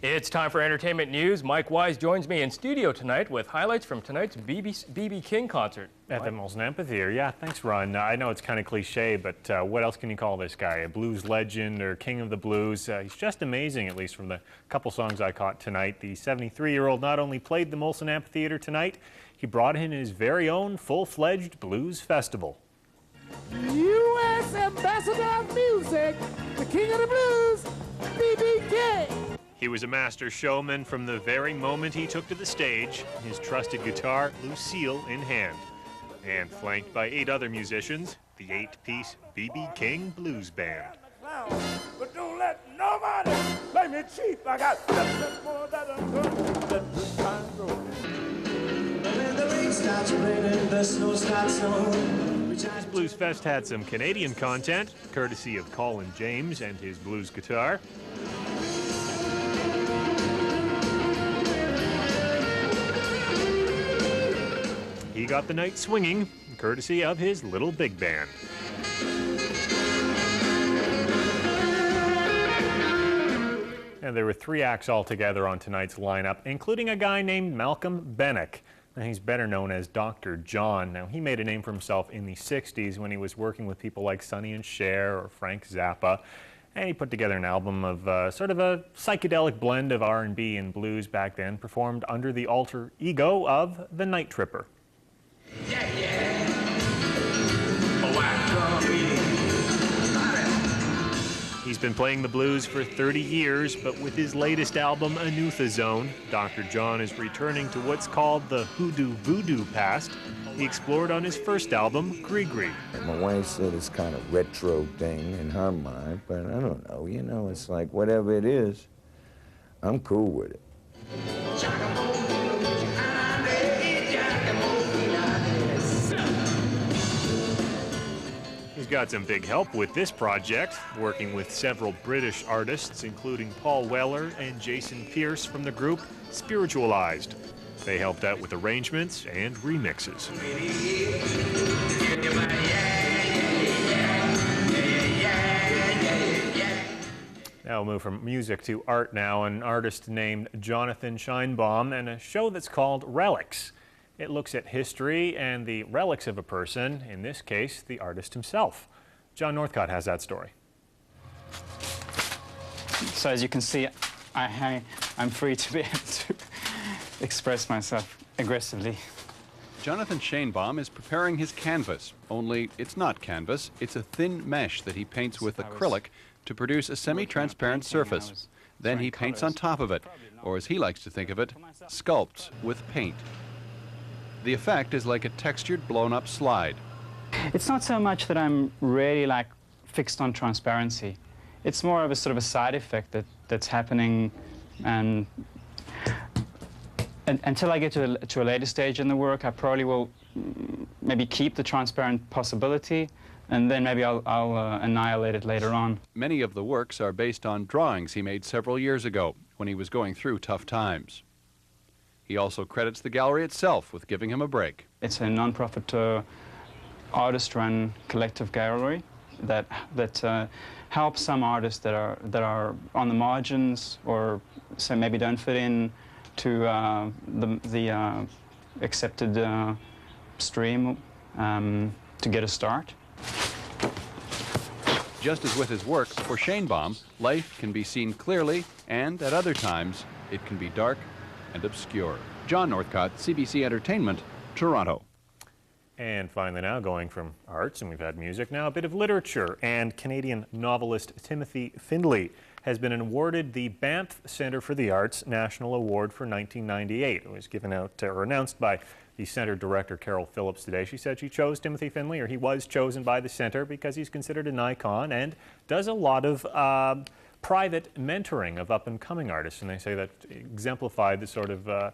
It's time for entertainment news. Mike Wise joins me in studio tonight with highlights from tonight's B.B. King concert. At the Molson Amphitheater. Yeah, thanks, Ron. I know it's kind of cliche, but what else can you call this guy? A blues legend or king of the blues? He's just amazing, at least from the couple songs I caught tonight. The 73-year-old not only played the Molson Amphitheater tonight, he brought in his very own full-fledged blues festival. U.S. Ambassador of Music, the king of the blues, B.B. King. He was a master showman from the very moment he took to the stage, his trusted guitar, Lucille, in hand. And flanked by 8 other musicians, the 8-piece B.B. King Blues Band. But don't let nobody play me cheap. I got more that I'm good. Let this time go. When the rain starts raining, the snow starts snowing. This Blues Fest had some Canadian content, courtesy of Colin James and his blues guitar. He got the night swinging, courtesy of his little big band. And there were 3 acts altogether on tonight's lineup, including a guy named Malcolm Bennick. And he's better known as Dr. John. Now, he made a name for himself in the 60s when he was working with people like Sonny and Cher or Frank Zappa. And he put together an album of sort of a psychedelic blend of R&B and blues back then, performed under the alter ego of the Night Tripper. Yeah, yeah. He's been playing the blues for 30 years, but with his latest album, Anutha Zone, Dr. John is returning to what's called the hoodoo voodoo past he explored on his first album, Gree. My wife said it's kind of retro thing in her mind, but I don't know, you know, it's like whatever it is, I'm cool with it. He's got some big help with this project, working with several British artists, including Paul Weller and Jason Pierce from the group Spiritualized. They helped out with arrangements and remixes. Now we'll move from music to art now. An artist named Jonathan Scheinbaum and a show that's called Relics. It looks at history and the relics of a person, in this case, the artist himself. John Northcott has that story. So as you can see, I'm free to be able to express myself aggressively. Jonathan Scheinbaum is preparing his canvas, only it's not canvas, it's a thin mesh that he paints with acrylic to produce a semi-transparent surface. Then he paints on top of it, or as he likes to think of it, sculpts with paint. The effect is like a textured, blown-up slide. It's not so much that I'm really like fixed on transparency. It's more of a sort of a side effect that's happening, and until I get to a later stage in the work, I probably will maybe keep the transparent possibility, and then maybe I'll annihilate it later on. Many of the works are based on drawings he made several years ago when he was going through tough times. He also credits the gallery itself with giving him a break. It's a non-profit artist-run collective gallery that helps some artists that are on the margins, or so maybe don't fit in to the accepted stream to get a start. Just as with his work, for Scheinbaum, life can be seen clearly, and at other times it can be dark and obscure. John Northcott, CBC Entertainment, Toronto. And finally now, going from arts, and we've had music, now a bit of literature. And Canadian novelist Timothy Findlay has been awarded the Banff Centre for the Arts National Award for 1998. It was given out or announced by the Centre Director Carol Phillips today. She said she chose Timothy Findlay, or he was chosen by the Centre, because he's considered an icon and does a lot of private mentoring of up-and-coming artists, and they say that exemplified the sort of